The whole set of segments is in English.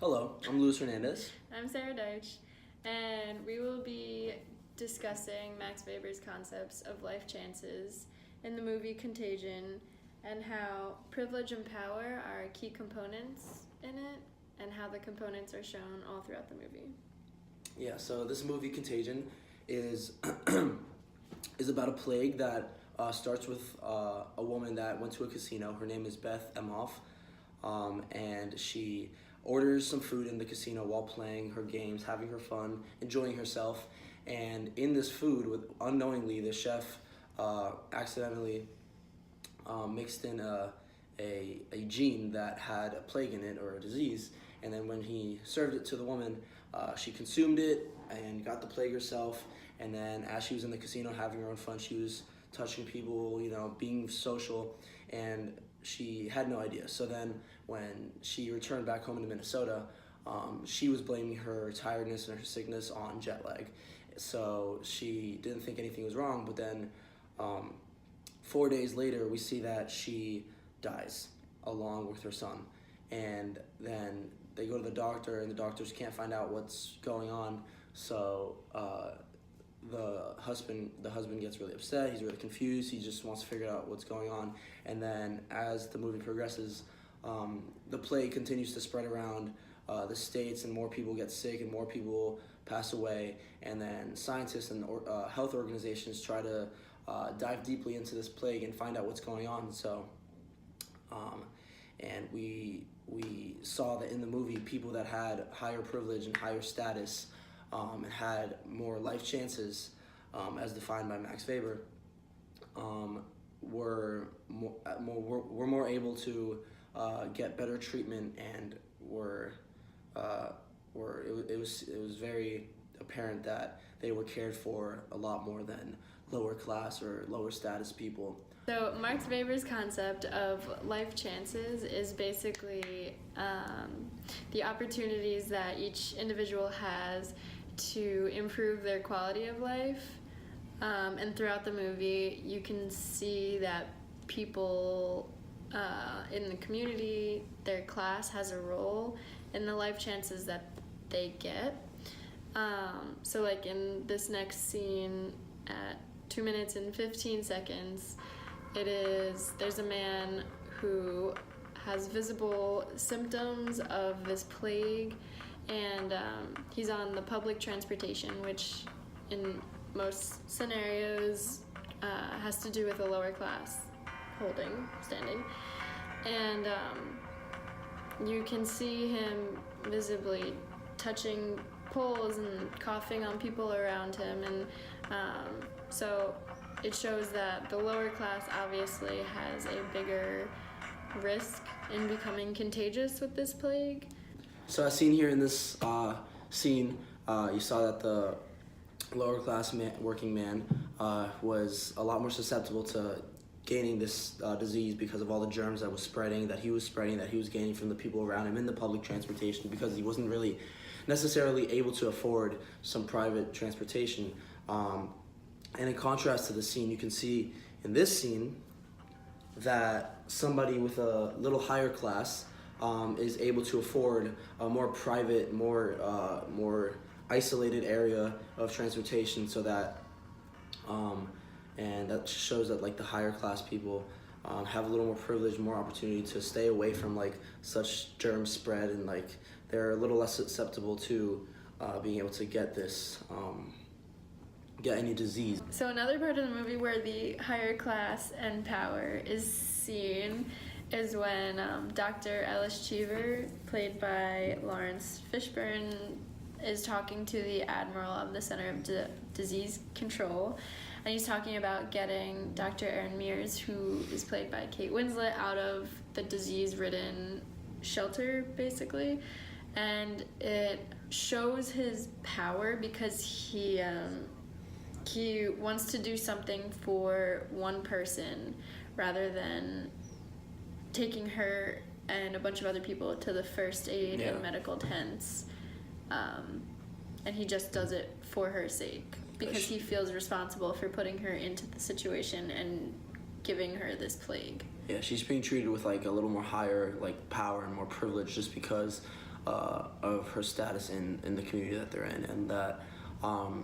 Hello, I'm Luis Hernandez. I'm Sarah Deitch, and we will be discussing Max Weber's concepts of life chances in the movie Contagion and how privilege and power are key components in it and how the components are shown all throughout the movie. Yeah, so this movie Contagion is is about a plague that starts with a woman that went to a casino. Her name is Beth Emhoff, and she orders some food in the casino while playing her games, having her fun, enjoying herself. And in this food, unknowingly, the chef accidentally mixed in a gene that had a plague in it or a disease. And then when he served it to the woman, she consumed it and got the plague herself. And then as she was in the casino having her own fun, she was touching people, being social, and she had no idea. So then when she returned back home to Minnesota, she was blaming her tiredness and her sickness on jet lag. So she didn't think anything was wrong, but then 4 days later, we see that she dies along with her son. And then they go to the doctor, and the doctors can't find out what's going on. So the husband gets really upset. He's really confused. He just wants to figure out what's going on. And then as the movie progresses, the plague continues to spread around the states, and more people get sick and more people pass away. And then scientists and health organizations try to dive deeply into this plague and find out what's going on. So, and we saw that in the movie, people that had higher privilege and higher status had more life chances, as defined by Max Weber, were more able to get better treatment, and it was very apparent that they were cared for a lot more than lower class or lower status people. So Max Weber's concept of life chances is basically the opportunities that each individual has to improve their quality of life. And throughout the movie, you can see that people in the community, their class has a role in the life chances that they get. So like in this next scene at 2 minutes and 15 seconds, there's a man who has visible symptoms of this plague, and he's on the public transportation, which in most scenarios has to do with a lower class standing. And you can see him visibly touching poles and coughing on people around him, and so it shows that the lower class obviously has a bigger risk in becoming contagious with this plague. So as seen here in this scene, you saw that the lower class working man was a lot more susceptible to gaining this disease because of all the germs that he was gaining from the people around him in the public transportation, because he wasn't really necessarily able to afford some private transportation. And in contrast to the scene, you can see in this scene that somebody with a little higher class is able to afford a more private, more isolated area of transportation, so that and that shows that like the higher class people have a little more privilege, more opportunity to stay away from like such germ spread, and like they're a little less susceptible to being able to get any disease. So another part of the movie where the higher class and power is seen is when Dr. Ellis Cheever, played by Lawrence Fishburne, is talking to the admiral of the Center of Disease Control, and he's talking about getting Dr. Erin Mears, who is played by Kate Winslet, out of the disease-ridden shelter, basically. And it shows his power because he wants to do something for one person rather than taking her and a bunch of other people to the first aid and medical tents. And he just does it for her sake because he feels responsible for putting her into the situation and giving her this plague. Yeah, she's being treated with like a little more higher like power and more privilege just because of her status in the community that they're in, and that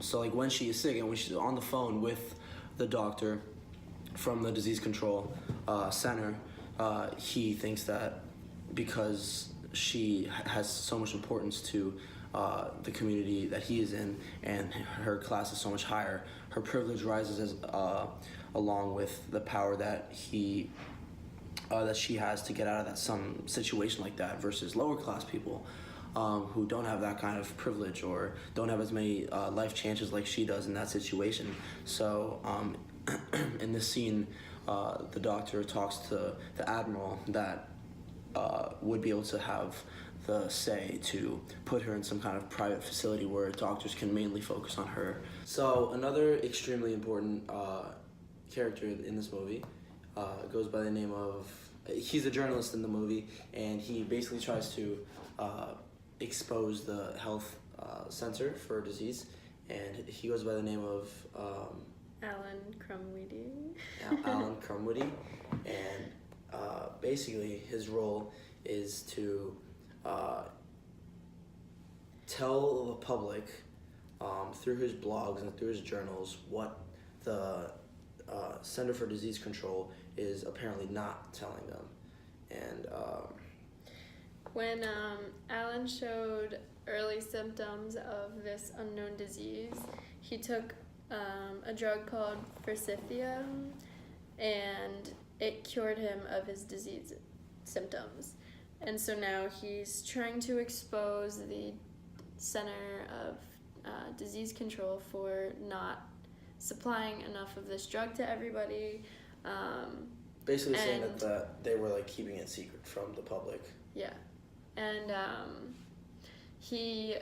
so like when she is sick and when she's on the phone with the doctor from the disease control center, he thinks that because she has so much importance to the community that he is in, and her class is so much higher, her privilege rises as along with the power that he that she has to get out of that some situation like that, versus lower class people who don't have that kind of privilege or don't have as many life chances like she does in that situation. So in this scene, the doctor talks to the admiral that would be able to have the say to put her in some kind of private facility where doctors can mainly focus on her. So another extremely important character in this movie goes by the name of, he's a journalist in the movie, and he basically tries to expose the health center for disease, and he goes by the name of Alan Crumweedy. Alan Crumweedy, and basically his role is to tell the public through his blogs and through his journals what the Center for Disease Control is apparently not telling them. And when Alan showed early symptoms of this unknown disease, he took a drug called Forsythia, and it cured him of his disease symptoms. And so now he's trying to expose the Center of Disease Control for not supplying enough of this drug to everybody. Basically saying that they were like keeping it secret from the public. Yeah. And he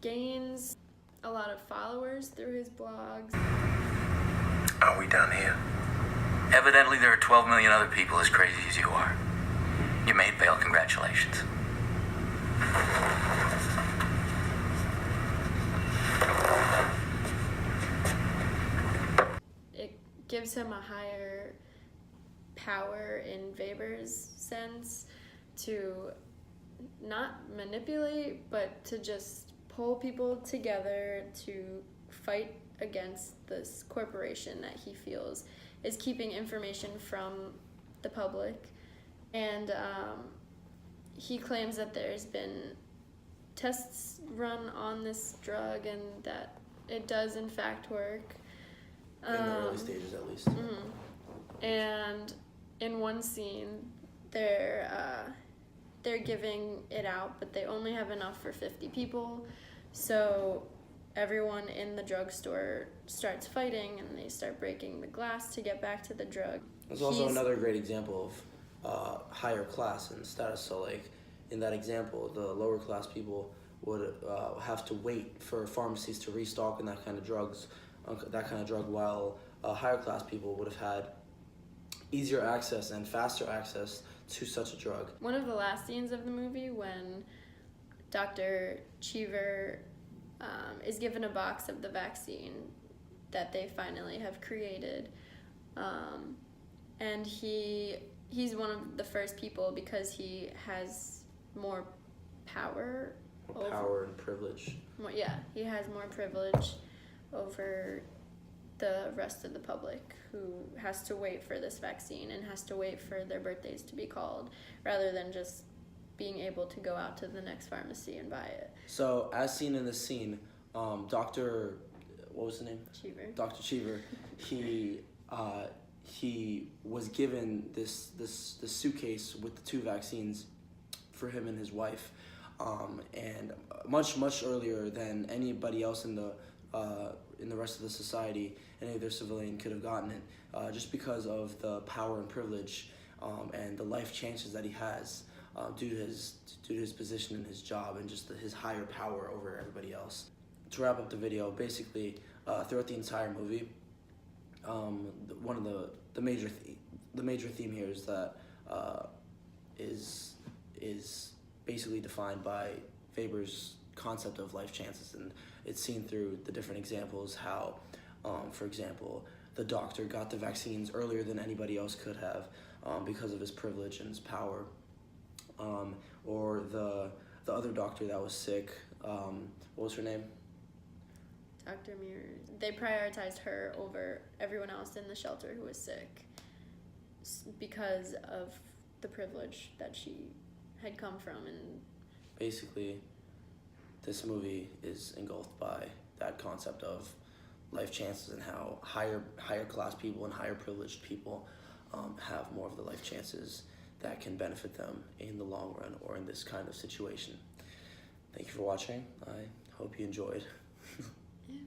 gains a lot of followers through his blogs. Are we done here? Evidently there are 12 million other people as crazy as you are. You made bail, congratulations. It gives him a higher power in Weber's sense to not manipulate, but to just pull people together to fight against this corporation that he feels is keeping information from the public. And he claims that there's been tests run on this drug and that it does in fact work. In the early stages, at least. Mm-hmm. And in one scene, they're giving it out, but they only have enough for 50 people. So everyone in the drugstore starts fighting, and they start breaking the glass to get back to the drug. There's also another great example of higher class and status. So like in that example, the lower class people would have to wait for pharmacies to restock in that kind of drug, while higher class people would have had easier access and faster access to such a drug. One of the last scenes of the movie, when Dr. Cheever is given a box of the vaccine that they finally have created, and he's one of the first people because he has more power. Power and privilege. He has more privilege over the rest of the public, who has to wait for this vaccine and has to wait for their birthdays to be called, rather than just being able to go out to the next pharmacy and buy it. So as seen in this scene, Dr. What was the name? Cheever. Dr. Cheever, he was given this suitcase with the 2 vaccines for him and his wife, and much earlier than anybody else in the rest of the society, any other civilian could have gotten it, just because of the power and privilege and the life chances that he has due to his position in his job and just his higher power over everybody else. To wrap up the video, basically throughout the entire movie, one of the major theme here is that is basically defined by Weber's concept of life chances, and it's seen through the different examples how, for example, the doctor got the vaccines earlier than anybody else could have because of his privilege and his power, or the the other doctor that was sick. What was her name? Dr. Muir. They prioritized her over everyone else in the shelter who was sick because of the privilege that she had come from. And Basically, this movie is engulfed by that concept of life chances and how higher class people and higher privileged people have more of the life chances that can benefit them in the long run or in this kind of situation. Thank you for watching. I hope you enjoyed. yeah.